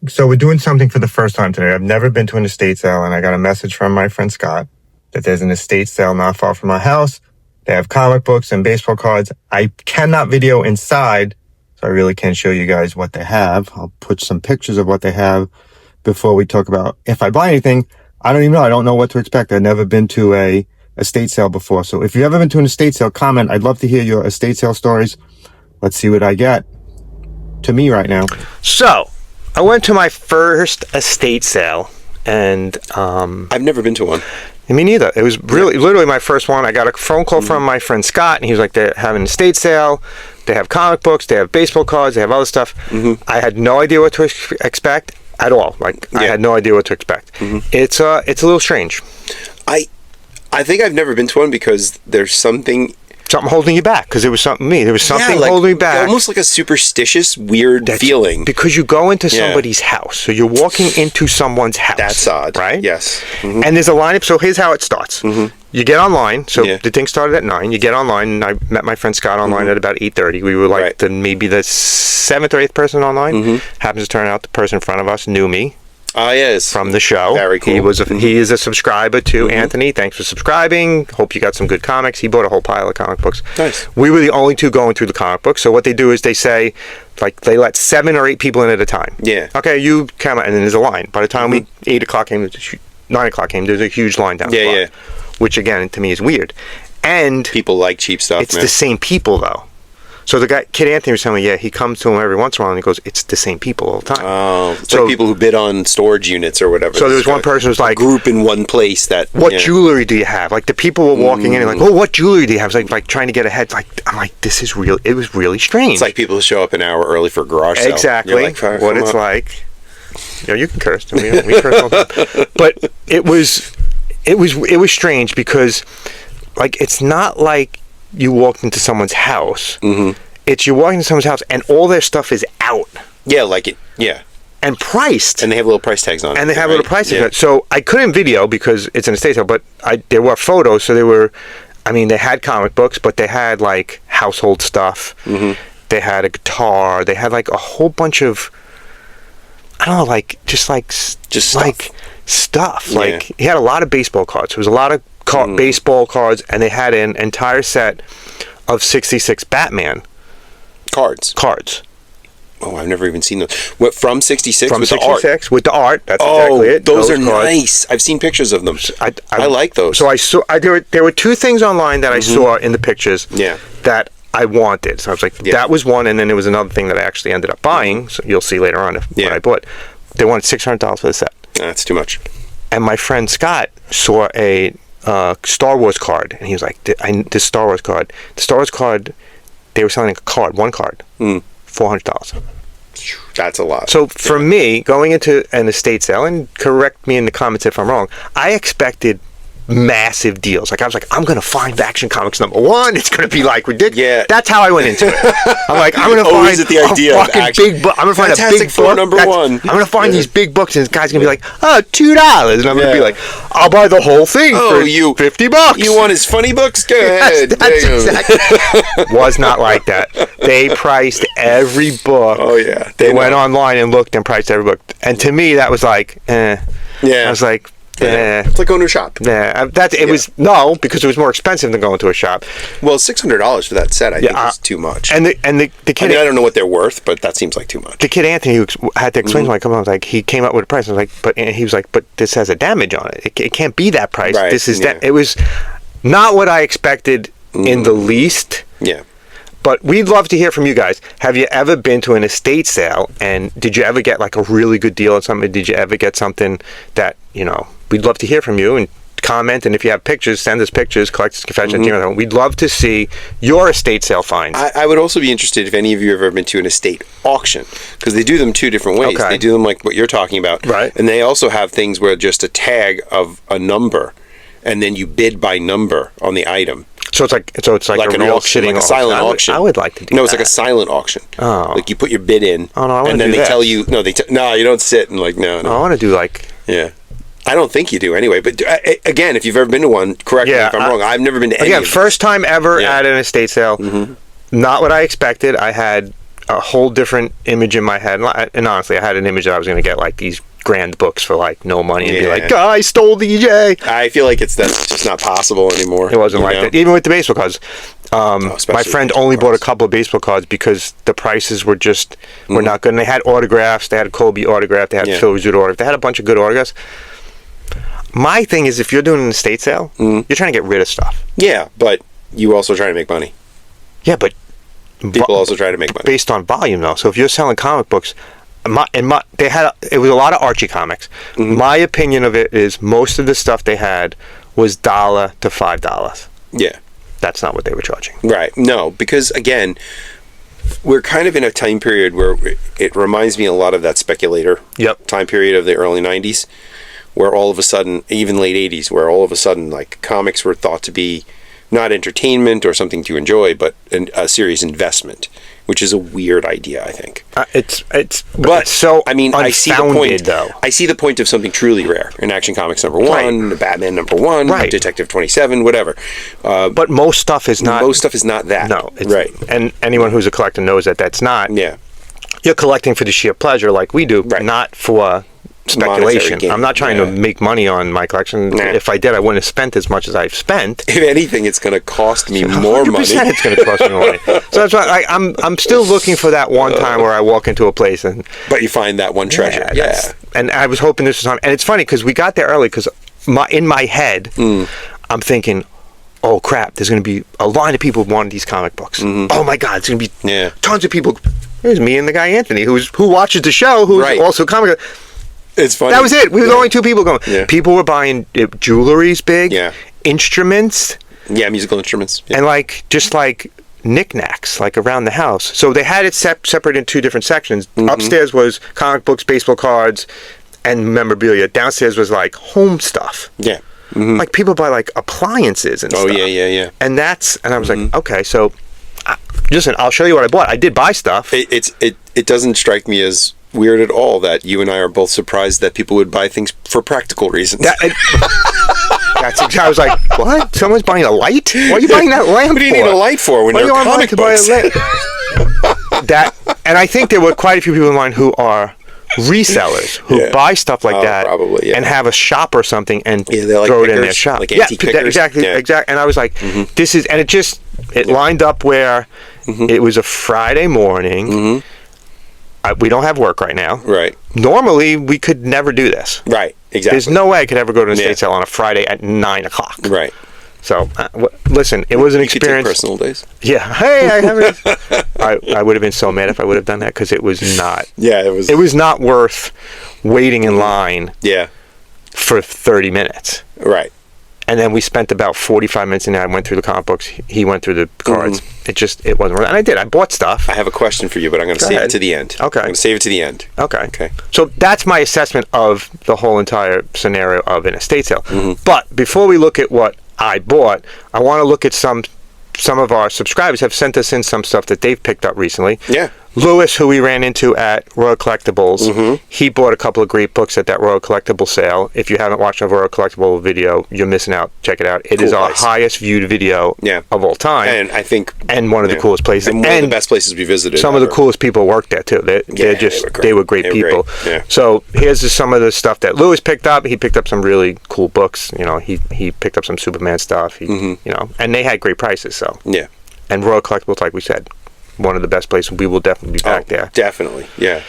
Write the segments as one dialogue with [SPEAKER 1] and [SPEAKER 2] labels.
[SPEAKER 1] So we're doing something for the first time today. I've never been to an estate sale, and I got a message from my friend Scott that there's an estate sale not far from my house. They have comic books and baseball cards. I cannot video inside, so I really can't show you guys what they have. I'll put some pictures of what they have before we talk about if I buy anything. I don't even know. I don't know what to expect. I've never been to a estate sale before. So if you've ever been to an estate sale, comment. I'd love to hear your estate sale stories. Let's see what I get to me right now.
[SPEAKER 2] So I went to my first estate sale, and
[SPEAKER 3] I've never been to one.
[SPEAKER 2] Me neither. It was really literally my first one. I got a phone call from my friend Scott, and he was like, they're having an estate sale. They have comic books, they have baseball cards, they have other stuff. I had no idea what to expect at all. I had no idea what to expect. It's a little strange.
[SPEAKER 3] I think I've never been to one because there's something
[SPEAKER 2] holding you back, because there was something holding you back.
[SPEAKER 3] Almost like a superstitious, weird feeling.
[SPEAKER 2] Because you go into somebody's house. So you're walking into someone's house.
[SPEAKER 3] That's odd.
[SPEAKER 2] Right?
[SPEAKER 3] Yes.
[SPEAKER 2] And there's a lineup. So here's how it starts. You get online. So the thing started at 9. You get online, and I met my friend Scott online at about 8:30. We were like maybe the 7th or 8th person online. Happens to turn out the person in front of us knew me.
[SPEAKER 3] Yes.
[SPEAKER 2] From the show.
[SPEAKER 3] Very cool.
[SPEAKER 2] He is a subscriber to Anthony. Thanks for subscribing. Hope you got some good comics. He bought a whole pile of comic books.
[SPEAKER 3] Nice.
[SPEAKER 2] We were the only two going through the comic books. So what they do is they say, they let 7 or 8 people in at a time.
[SPEAKER 3] Yeah.
[SPEAKER 2] Okay, you come out, and then there's a line. By the time 8 o'clock came, 9 o'clock came, there's a huge line down the block. Yeah. Which, again, to me is weird. And
[SPEAKER 3] people like cheap stuff,
[SPEAKER 2] it's the same people, though. So Kid Anthony was telling me, he comes to him every once in a while, and he goes, it's the same people all the time.
[SPEAKER 3] Oh, it's like people who bid on storage units or whatever.
[SPEAKER 2] So there was one person who was like,
[SPEAKER 3] group in one place that...
[SPEAKER 2] What jewelry do you have? Like, the people were walking in and like, what jewelry do you have? It's like trying to get ahead. I'm like, this is real. It was really strange.
[SPEAKER 3] It's like people who show up an hour early for a garage sale.
[SPEAKER 2] Exactly.
[SPEAKER 3] Like,
[SPEAKER 2] what it's like. You can curse. We curse all the time. But it was strange because, it's not like you walked into someone's house. It's you walk into someone's house and all their stuff is out.
[SPEAKER 3] Yeah,
[SPEAKER 2] and priced.
[SPEAKER 3] And they have little price tags on it.
[SPEAKER 2] And they have little price tags on it. So I couldn't video because it's an estate sale, but there were photos. So they had comic books, but they had household stuff. They had a guitar. They had a whole bunch of, I don't know, stuff. He had a lot of baseball cards. There was a lot of baseball cards, and they had an entire set of 66 Batman cards.
[SPEAKER 3] Oh, I've never even seen those. What, from 66?
[SPEAKER 2] From
[SPEAKER 3] with
[SPEAKER 2] 66
[SPEAKER 3] the art?
[SPEAKER 2] With the art. That's exactly it.
[SPEAKER 3] Those are nice. I've seen pictures of them. I like those.
[SPEAKER 2] So I saw. There were 2 things online that I saw in the pictures. That I wanted. So I was like, that was one, and then there was another thing that I actually ended up buying. So you'll see later on what I bought. They wanted $600 for the set.
[SPEAKER 3] That's too much.
[SPEAKER 2] And my friend Scott saw a Star Wars card, and he was like, this Star Wars card. The Star Wars card, they were selling one card, $400.
[SPEAKER 3] That's a lot.
[SPEAKER 2] So for me, going into an estate sale, and correct me in the comments if I'm wrong, I expected massive deals. I was like, I'm going to find Action Comics #1. It's going to be ridiculous. Yeah. That's how I went into it. I'm like, I'm going to find
[SPEAKER 3] the idea
[SPEAKER 2] a fucking big book. I'm going to find a big book.
[SPEAKER 3] #1.
[SPEAKER 2] I'm going to find these big books, and this guy's going to be like, $2. And I'm going to be like, I'll buy the whole thing for $50.
[SPEAKER 3] You want his funny books? Go ahead.
[SPEAKER 2] That's exactly. Was not like that. They priced every book.
[SPEAKER 3] Oh, yeah.
[SPEAKER 2] They went online and looked and priced every book. And to me, that was like, I was like,
[SPEAKER 3] it's like going to a shop.
[SPEAKER 2] Was because it was more expensive than going to a shop.
[SPEAKER 3] Well, $600 for that set, I think, is too much.
[SPEAKER 2] And the kid,
[SPEAKER 3] I don't know what they're worth, but that seems like too much.
[SPEAKER 2] The kid Anthony who had to explain to me, he came up with a price. I was like, he was like, but this has a damage on it. It can't be that price.
[SPEAKER 3] Right.
[SPEAKER 2] This is that. It was not what I expected in the least.
[SPEAKER 3] Yeah.
[SPEAKER 2] But we'd love to hear from you guys. Have you ever been to an estate sale, and did you ever get a really good deal on something? Did you ever get something that, we'd love to hear from you, and comment, and if you have pictures, send us pictures, collectorsconfessions. We'd love to see your estate sale finds.
[SPEAKER 3] I would also be interested if any of you have ever been to an estate auction, because they do them 2 different ways.
[SPEAKER 2] Okay.
[SPEAKER 3] They do them like what you're talking about.
[SPEAKER 2] Right.
[SPEAKER 3] And they also have things where just a tag of a number, and then you bid by number on the item.
[SPEAKER 2] So it's like a
[SPEAKER 3] an
[SPEAKER 2] real
[SPEAKER 3] auction, like a
[SPEAKER 2] auction.
[SPEAKER 3] silent auction.
[SPEAKER 2] I would like to do that.
[SPEAKER 3] No, it's like a silent auction.
[SPEAKER 2] Oh.
[SPEAKER 3] Like you put your bid in,
[SPEAKER 2] and
[SPEAKER 3] then they tell you, no, you don't sit and no.
[SPEAKER 2] I want to do
[SPEAKER 3] Yeah. I don't think you do anyway, but again, if you've ever been to one, correct me if I'm wrong. I've never been to any.
[SPEAKER 2] Again, first time ever at an estate sale. Mm-hmm. Not what I expected. I had a whole different image in my head. And honestly, I had an image that I was going to get like these grand books for like no money and be like, I stole DJ.
[SPEAKER 3] I feel like that's just not possible anymore.
[SPEAKER 2] It wasn't like that. Even with the baseball cards. My friend only bought a couple of baseball cards because the prices were just were not good. And they had autographs. They had a Kobe autograph. They had Phil Rizzuto autograph. They had a bunch of good autographs. My thing is, if you're doing an estate sale, you're trying to get rid of stuff.
[SPEAKER 3] Yeah, but you also try to make money.
[SPEAKER 2] Yeah, but
[SPEAKER 3] people also try to make money
[SPEAKER 2] based on volume, though. So if you're selling comic books, it was a lot of Archie comics. My opinion of it is most of the stuff they had was $1 to $5.
[SPEAKER 3] Yeah.
[SPEAKER 2] That's not what they were charging.
[SPEAKER 3] Right. No, because again, we're kind of in a time period where it reminds me a lot of that speculator time period of the early 90s, where all of a sudden, even late 80s, where all of a sudden like comics were thought to be not entertainment or something to enjoy, but a serious investment, which is a weird idea, I think.
[SPEAKER 2] But so
[SPEAKER 3] I mean, I see the point.
[SPEAKER 2] Though.
[SPEAKER 3] I see the point of something truly rare: an Action Comics #1, Batman #1, Detective 27, whatever.
[SPEAKER 2] But most stuff is not.
[SPEAKER 3] Most stuff is not that.
[SPEAKER 2] No,
[SPEAKER 3] right.
[SPEAKER 2] And anyone who's a collector knows that that's not.
[SPEAKER 3] Yeah.
[SPEAKER 2] You're collecting for the sheer pleasure, like we do, not for speculation. I'm not trying to make money on my collection. Nah. If I did, I wouldn't have spent as much as I've spent.
[SPEAKER 3] If anything, it's going to cost me more money.
[SPEAKER 2] It's going to cost me more money. So that's why I'm still looking for that one time where I walk into a place but
[SPEAKER 3] you find that one treasure. Yeah.
[SPEAKER 2] And I was hoping this was on. And it's funny because we got there early because in my head, I'm thinking, oh crap, there's going to be a line of people who wanted these comic books. Oh my God, it's going to be tons of people. There's me and the guy Anthony who watches the show, who's also a comic.
[SPEAKER 3] It's funny.
[SPEAKER 2] That was it. We were the only two people going. Yeah. People were buying jewelry's big.
[SPEAKER 3] Yeah.
[SPEAKER 2] Instruments.
[SPEAKER 3] Yeah, musical instruments. Yeah.
[SPEAKER 2] And just knickknacks around the house. So they had it separate in two different sections. Upstairs was comic books, baseball cards, and memorabilia. Downstairs was home stuff.
[SPEAKER 3] Yeah.
[SPEAKER 2] Like people buy appliances and stuff.
[SPEAKER 3] Oh yeah.
[SPEAKER 2] And I was like, okay, so listen, I'll show you what I bought. I did buy stuff.
[SPEAKER 3] It doesn't strike me as weird at all that you and I are both surprised that people would buy things for practical reasons.
[SPEAKER 2] I was like, what? Someone's buying a light? Why are you buying that lamp?
[SPEAKER 3] What do you need a light for when they're comic books?
[SPEAKER 2] And I think there were quite a few people in mind who are resellers who buy stuff like that
[SPEAKER 3] probably,
[SPEAKER 2] and have a shop or something and
[SPEAKER 3] throw
[SPEAKER 2] it in their shop.
[SPEAKER 3] Like antique pickers.
[SPEAKER 2] Exactly. And I was like, this is, and it lined up where it was a Friday morning. We don't have work right now.
[SPEAKER 3] Right.
[SPEAKER 2] Normally, we could never do this.
[SPEAKER 3] Right. Exactly.
[SPEAKER 2] There's no way I could ever go to an estate sale on a Friday at 9:00.
[SPEAKER 3] Right.
[SPEAKER 2] So, listen, it was an experience.
[SPEAKER 3] You could take personal days.
[SPEAKER 2] Yeah. Hey, I haven't. I would have been so mad if I would have done that because it was not.
[SPEAKER 3] Yeah, it was.
[SPEAKER 2] It was not worth waiting in line.
[SPEAKER 3] Yeah.
[SPEAKER 2] For 30 minutes.
[SPEAKER 3] Right.
[SPEAKER 2] And then we spent about 45 minutes in there. I went through the comic books. He went through the cards. It wasn't worth it. And I did. I bought stuff.
[SPEAKER 3] I have a question for you, but I'm going to save it to the end.
[SPEAKER 2] Okay.
[SPEAKER 3] I'm going to save it to the end.
[SPEAKER 2] Okay. So that's my assessment of the whole entire scenario of an estate sale. But before we look at what I bought, I want to look at some of our subscribers have sent us in some stuff that they've picked up recently.
[SPEAKER 3] Yeah.
[SPEAKER 2] Lewis, who we ran into at Royal Collectibles, he bought a couple of great books at that Royal Collectible sale. If you haven't watched a Royal Collectible video, you're missing out. Check it out. It is our highest viewed video of all time.
[SPEAKER 3] And I think...
[SPEAKER 2] And one of the coolest places.
[SPEAKER 3] And one of the best places we visited.
[SPEAKER 2] Some of the coolest people worked there, too. They were great people.
[SPEAKER 3] Great. Yeah.
[SPEAKER 2] So here's just some of the stuff that Lewis picked up. He picked up some really cool books. He picked up some Superman stuff. And they had great prices, so...
[SPEAKER 3] Yeah.
[SPEAKER 2] And Royal Collectibles, like we said, one of the best places. We will definitely be back there.
[SPEAKER 3] Definitely, yeah.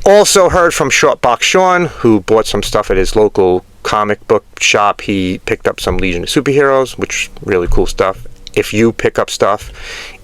[SPEAKER 2] Also heard from Shortbox Sean, who bought some stuff at his local comic book shop. He picked up some Legion of Superheroes, which is really cool stuff. If you pick up stuff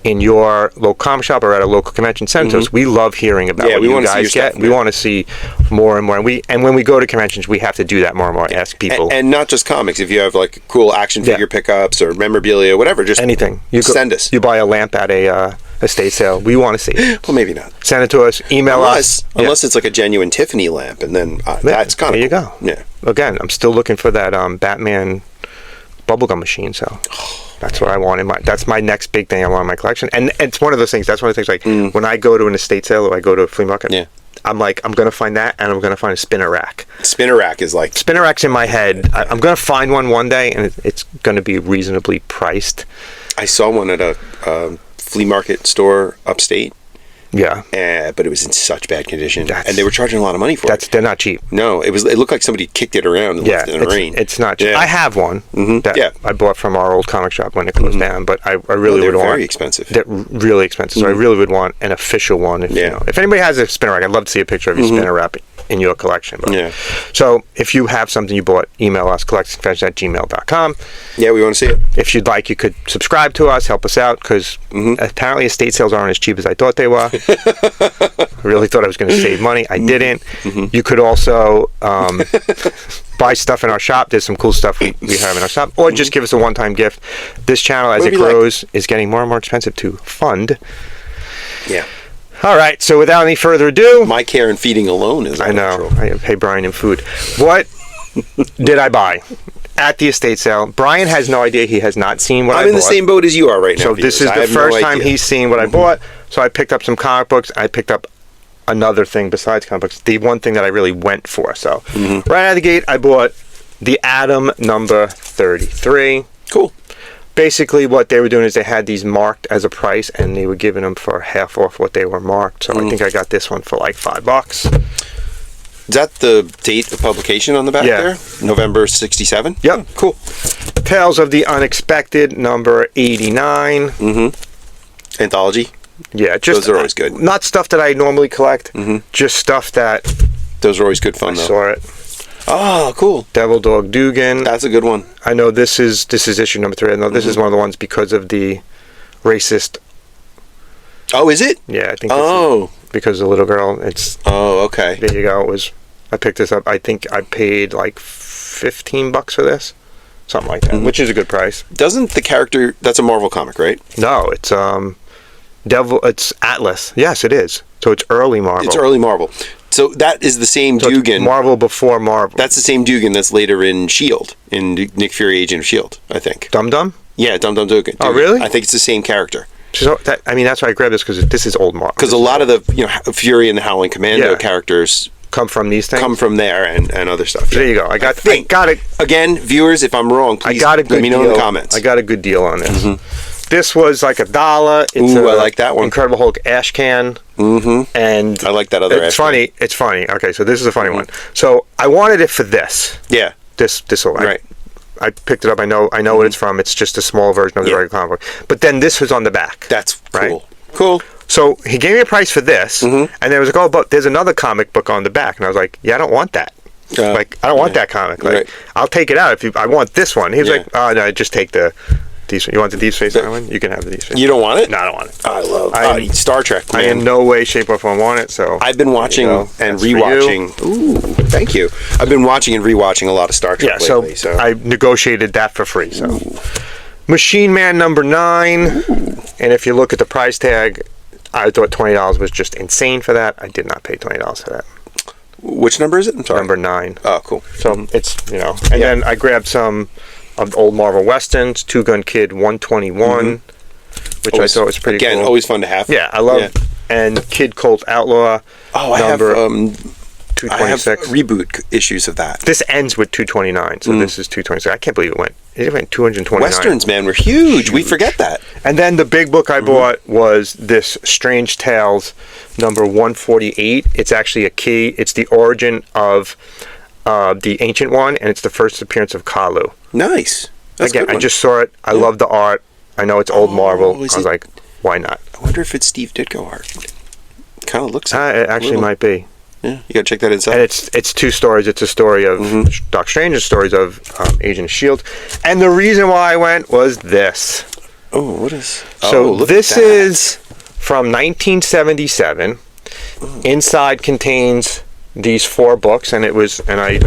[SPEAKER 2] in your local comic shop or at a local convention, send it to us. We love hearing about what you guys get. We want to see more and more. And when we go to conventions, we have to do that more and more. Ask people.
[SPEAKER 3] And not just comics. If you have cool action figure pickups or memorabilia, whatever, just
[SPEAKER 2] anything.
[SPEAKER 3] Send us.
[SPEAKER 2] You buy a lamp at a estate sale. We want to see it.
[SPEAKER 3] Well, maybe not.
[SPEAKER 2] Send it to us. Email us.
[SPEAKER 3] Unless it's like a genuine Tiffany lamp, and then that's kind of
[SPEAKER 2] there you go.
[SPEAKER 3] Yeah.
[SPEAKER 2] Again, I'm still looking for that Batman bubblegum machine, so that's what I want that's my next big thing I want in my collection. And it's one of those things, that's one of the things, when I go to an estate sale or I go to a flea market, I'm going to find that, and I'm going to find a spinner rack.
[SPEAKER 3] Spinner rack is
[SPEAKER 2] Spinner rack's in my head. I'm going to find one day, and it's going to be reasonably priced.
[SPEAKER 3] I saw one at a flea market store upstate,
[SPEAKER 2] Yeah.
[SPEAKER 3] But it was in such bad condition, and they were charging a lot of money for it.
[SPEAKER 2] They're not cheap.
[SPEAKER 3] No, it looked like somebody kicked it around and left it in the rain.
[SPEAKER 2] It's not cheap.
[SPEAKER 3] Yeah.
[SPEAKER 2] I have one that I bought from our old comic shop when it closed down, but I really would want.
[SPEAKER 3] They're very expensive.
[SPEAKER 2] They're really expensive, so I really would want an official one. If anybody has a spinner rack, I'd love to see a picture of your spinner rack in your collection. But, so if you have something you bought, email us, collectorsconfessions@gmail.com.
[SPEAKER 3] Yeah, we want to see it.
[SPEAKER 2] If you'd like, you could subscribe to us, help us out, because apparently estate sales aren't as cheap as I thought they were. I really thought I was going to save money. I didn't. You could also buy stuff in our shop. There's some cool stuff we have in our shop. Or just give us a one-time gift. This channel, as it grows, is getting more and more expensive to fund.
[SPEAKER 3] Yeah.
[SPEAKER 2] All right, so without any further ado...
[SPEAKER 3] My care and feeding alone is unnatural.
[SPEAKER 2] I know. I pay Brian in food. What did I buy at the estate sale? Brian has no idea. He has not seen what I bought.
[SPEAKER 3] I'm in the same boat as you are right now.
[SPEAKER 2] So this is the first time he's seen what I bought. So I picked up some comic books. I picked up another thing besides comic books. The one thing that I really went for. So right out of the gate, I bought the Atom number 33.
[SPEAKER 3] Cool.
[SPEAKER 2] Basically, what they were doing is they had these marked as a price, and they were giving them for half off what they were marked. So I think I got this one for like $5.
[SPEAKER 3] Is that the date of publication on the back there? November 67?
[SPEAKER 2] Yep.
[SPEAKER 3] Cool.
[SPEAKER 2] Tales of the Unexpected, number 89.
[SPEAKER 3] Anthology?
[SPEAKER 2] Yeah, just...
[SPEAKER 3] Those are always good.
[SPEAKER 2] Not stuff that I normally collect, just stuff that...
[SPEAKER 3] Those are always good fun, though.
[SPEAKER 2] I saw it.
[SPEAKER 3] Oh, cool.
[SPEAKER 2] Devil Dog Dugan.
[SPEAKER 3] That's a good one.
[SPEAKER 2] I know this is issue number 3. I know this is one of the ones because of the racist...
[SPEAKER 3] Oh, is it?
[SPEAKER 2] Yeah, I think this is because of the little girl. It's...
[SPEAKER 3] Oh, okay.
[SPEAKER 2] There you go. I picked this up. I think I paid like $15 for this. Something like that, which is a good price.
[SPEAKER 3] Doesn't the character... That's a Marvel comic, right?
[SPEAKER 2] No, it's it's Atlas. Yes, it is. So it's early Marvel.
[SPEAKER 3] It's early Marvel. So that is the same Dugan.
[SPEAKER 2] Marvel before Marvel.
[SPEAKER 3] That's the same Dugan that's later in S.H.I.E.L.D., in Nick Fury, Agent of S.H.I.E.L.D., I think.
[SPEAKER 2] Dum Dum?
[SPEAKER 3] Yeah, Dum Dum Dugan.
[SPEAKER 2] Oh, really?
[SPEAKER 3] I think it's the same character.
[SPEAKER 2] So that's why I grabbed this, because this is old Marvel.
[SPEAKER 3] Because a lot of the Fury and the Howling Commando characters
[SPEAKER 2] come from these things?
[SPEAKER 3] Come from there and other stuff.
[SPEAKER 2] There you go. I got it.
[SPEAKER 3] Again, viewers, if I'm wrong, please let me know in the comments.
[SPEAKER 2] I got a good deal on this. This was like $1. It's
[SPEAKER 3] I like that one.
[SPEAKER 2] Incredible Hulk ash can. And
[SPEAKER 3] I like that other
[SPEAKER 2] ash can. It's funny. Okay, so this is a funny one. So I wanted it for this.
[SPEAKER 3] Yeah.
[SPEAKER 2] This right. I picked it up. I know what it's from. It's just a small version of the regular comic book. But then this was on the back.
[SPEAKER 3] That's cool.
[SPEAKER 2] Right?
[SPEAKER 3] Cool.
[SPEAKER 2] So he gave me a price for this, and there was like, but there's another comic book on the back, and I was like, yeah, I don't want that. I don't want that comic. Like, I'll take it out if I want this one. He was like, oh no, just take the. You want the Deep Space Nine? You can have the Deep Space.
[SPEAKER 3] You don't want it?
[SPEAKER 2] No, I don't want it.
[SPEAKER 3] I love Star Trek. Man.
[SPEAKER 2] I in no way, shape, or form want it. So
[SPEAKER 3] I've been watching and rewatching. Ooh, thank you. I've been watching and rewatching a lot of Star Trek lately. So
[SPEAKER 2] I negotiated that for free. So Machine Man number 9, and if you look at the price tag, I thought $20 was just insane for that. I did not pay $20 for that.
[SPEAKER 3] Which number is it? I'm sorry.
[SPEAKER 2] Number 9.
[SPEAKER 3] Oh, cool.
[SPEAKER 2] So it's and then I grabbed some of the old Marvel Westerns, Two Gun Kid 121, which I thought was pretty cool.
[SPEAKER 3] Again, always fun to have.
[SPEAKER 2] Yeah, I love and Kid Colt Outlaw.
[SPEAKER 3] Oh, I have
[SPEAKER 2] 226.
[SPEAKER 3] I have reboot issues of that.
[SPEAKER 2] This ends with 229, so this is 226. I can't believe it went 229.
[SPEAKER 3] Westerns, man, were huge. We forget that.
[SPEAKER 2] And then the big book I bought was this Strange Tales number 148. It's actually a key. It's the origin of the Ancient One, and it's the first appearance of Kalu.
[SPEAKER 3] Nice.
[SPEAKER 2] Again, I just saw it. I love the art. I know it's old Marvel. I was like, why not?
[SPEAKER 3] I wonder if it's Steve Ditko art. Kind of looks like
[SPEAKER 2] it. Actually might be.
[SPEAKER 3] Yeah, you gotta check that inside.
[SPEAKER 2] And it's 2 stories. It's a story of Doc Strange and stories of Agent of S.H.I.E.L.D. And the reason why I went was this.
[SPEAKER 3] Oh, what is...
[SPEAKER 2] So this is from 1977. Inside contains these 4 books, and I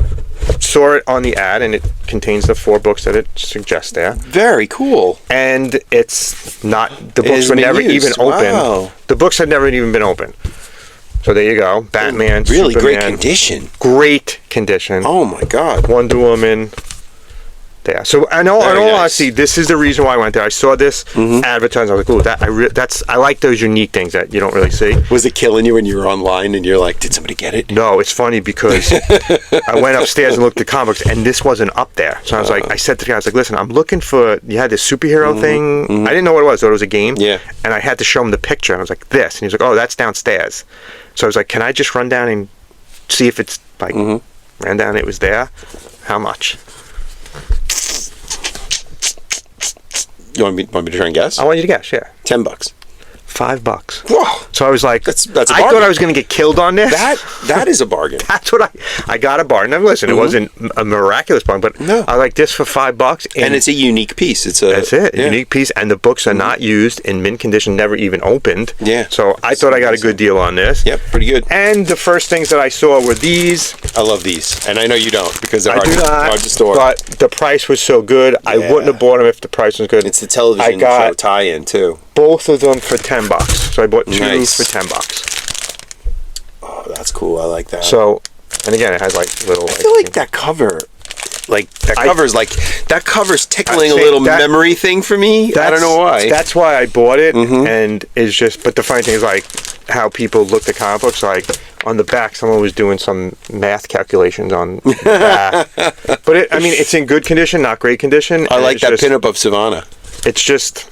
[SPEAKER 2] saw it on the ad, and it contains the 4 books that it suggests there.
[SPEAKER 3] Very cool.
[SPEAKER 2] And it's not... The books were never even open. The books had never even been open. So there you go. Batman,
[SPEAKER 3] really
[SPEAKER 2] Superman.
[SPEAKER 3] Great condition.
[SPEAKER 2] Great condition.
[SPEAKER 3] Oh my God.
[SPEAKER 2] Wonder Woman. there. So in all honesty, this is the reason why I went there. I saw this advertised. I was like, "Oh, I like those unique things that you don't really see."
[SPEAKER 3] Was it killing you when you were online and you're like, "Did somebody get it?"
[SPEAKER 2] No, it's funny because I went upstairs and looked at comics, and this wasn't up there. So I was like, I said to the guy, I was like, "Listen, I'm looking for." You had this superhero thing. I didn't know what it was. I thought it was a game.
[SPEAKER 3] Yeah. And
[SPEAKER 2] I had to show him the picture, and I was like, "This," and he was like, "Oh, that's downstairs." So I was like, "Can I just run down and see if it's like?" Ran down, it was there. How much?
[SPEAKER 3] You want me to try and guess?
[SPEAKER 2] I want you to guess. Yeah,
[SPEAKER 3] $10.
[SPEAKER 2] $5.
[SPEAKER 3] Whoa!
[SPEAKER 2] So I was like,
[SPEAKER 3] that's a
[SPEAKER 2] I
[SPEAKER 3] bargain.
[SPEAKER 2] thought I was going to get killed on this.
[SPEAKER 3] That is a bargain.
[SPEAKER 2] That's what I got a bargain. Now listen, it wasn't a miraculous bargain, but
[SPEAKER 3] No.
[SPEAKER 2] I like this for $5.
[SPEAKER 3] And it's a unique piece.
[SPEAKER 2] That's it. A unique piece, and the books are not used, in mint condition, never even opened.
[SPEAKER 3] Yeah.
[SPEAKER 2] So I thought I got a good deal on this.
[SPEAKER 3] Yep, pretty good.
[SPEAKER 2] And the first things that I saw were these.
[SPEAKER 3] I love these, and I know you don't because they're
[SPEAKER 2] I do not,
[SPEAKER 3] hard to store.
[SPEAKER 2] but the price was so good. I wouldn't have bought them if the price was good.
[SPEAKER 3] It's the television show tie-in too.
[SPEAKER 2] Both of them for $10. So I bought two
[SPEAKER 3] Nice.
[SPEAKER 2] for $10.
[SPEAKER 3] Oh, that's cool. I like that.
[SPEAKER 2] So, and again, it has like little.
[SPEAKER 3] I feel like that cover, that cover's tickling a little memory thing for me. I don't know why.
[SPEAKER 2] That's why I bought it, and it's just. But the funny thing is, like, how people looked at comic books. Like on the back, someone was doing some math calculations on the back. But it's in good condition, not great condition.
[SPEAKER 3] I like that pinup of Savannah.
[SPEAKER 2] It's just.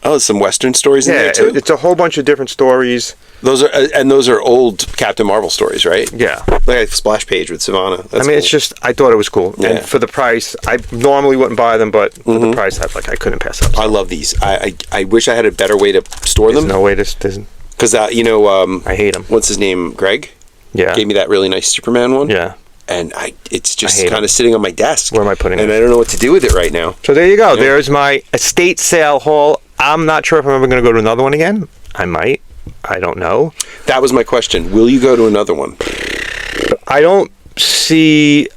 [SPEAKER 3] Oh, there's some Western stories in there too.
[SPEAKER 2] It's a whole bunch of different stories.
[SPEAKER 3] Those are old Captain Marvel stories, right?
[SPEAKER 2] Yeah.
[SPEAKER 3] Like a splash page with Savannah. That's cool.
[SPEAKER 2] It's just, I thought it was cool.
[SPEAKER 3] Yeah.
[SPEAKER 2] And for the price, I normally wouldn't buy them, but for the price, I couldn't pass up.
[SPEAKER 3] I love these. I wish I had a better way to store them.
[SPEAKER 2] There's no way this isn't.
[SPEAKER 3] Because,
[SPEAKER 2] I hate them.
[SPEAKER 3] What's his name? Greg?
[SPEAKER 2] Yeah.
[SPEAKER 3] Gave me that really nice Superman one.
[SPEAKER 2] Yeah.
[SPEAKER 3] And it's just kind of sitting on my desk.
[SPEAKER 2] Where am I putting it?
[SPEAKER 3] And I don't know what to do with it right now.
[SPEAKER 2] So there you go. Yeah. There's my estate sale haul. I'm not sure if I'm ever going to go to another one again. I might. I don't know.
[SPEAKER 3] That was my question. Will you go to another one?
[SPEAKER 2] I don't see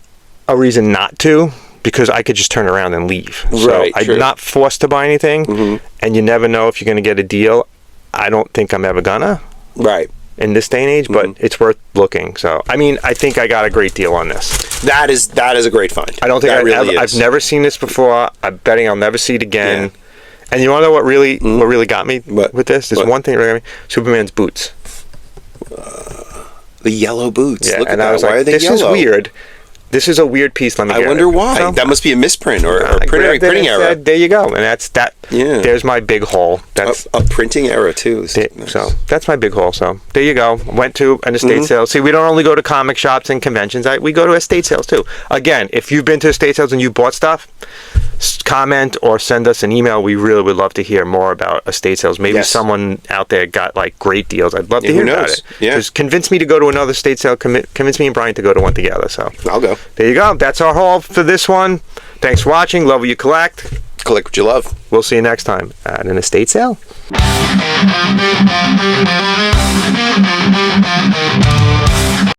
[SPEAKER 2] a reason not to, because I could just turn around and leave.
[SPEAKER 3] Right,
[SPEAKER 2] so I'm not forced to buy anything, and you never know if you're going to get a deal. I don't think I'm ever gonna.
[SPEAKER 3] Right.
[SPEAKER 2] In this day and age, but it's worth looking. So, I think I got a great deal on this.
[SPEAKER 3] That is a great find.
[SPEAKER 2] I don't think I've never seen this before. I'm betting I'll never see it again. Yeah. And you want to know what really got me with this? There's one thing that really got me. Superman's boots.
[SPEAKER 3] The yellow boots.
[SPEAKER 2] Yeah,
[SPEAKER 3] Look
[SPEAKER 2] and
[SPEAKER 3] at
[SPEAKER 2] I was
[SPEAKER 3] that. Why
[SPEAKER 2] like,
[SPEAKER 3] are they
[SPEAKER 2] this
[SPEAKER 3] yellow?
[SPEAKER 2] is weird. This is a weird piece. Let me get it.
[SPEAKER 3] I wonder why.
[SPEAKER 2] So,
[SPEAKER 3] that must be a misprint or printing error.
[SPEAKER 2] There you go. And that's that.
[SPEAKER 3] Yeah.
[SPEAKER 2] There's my big haul. That's
[SPEAKER 3] a printing error too.
[SPEAKER 2] Nice. So that's my big haul. So there you go. Went to an estate sale. See, we don't only go to comic shops and conventions. We go to estate sales too. Again, if you've been to estate sales and you bought stuff, comment or send us an email. We really would love to hear more about estate sales. Maybe someone out there got like great deals. I'd love to hear about it.
[SPEAKER 3] Yeah.
[SPEAKER 2] Just convince me to go to another estate sale. Convince me and Brian to go to one together. So
[SPEAKER 3] I'll go.
[SPEAKER 2] There you go. That's our haul for this one. Thanks for watching. Love what you collect.
[SPEAKER 3] Collect what you love.
[SPEAKER 2] We'll see you next time at an estate sale.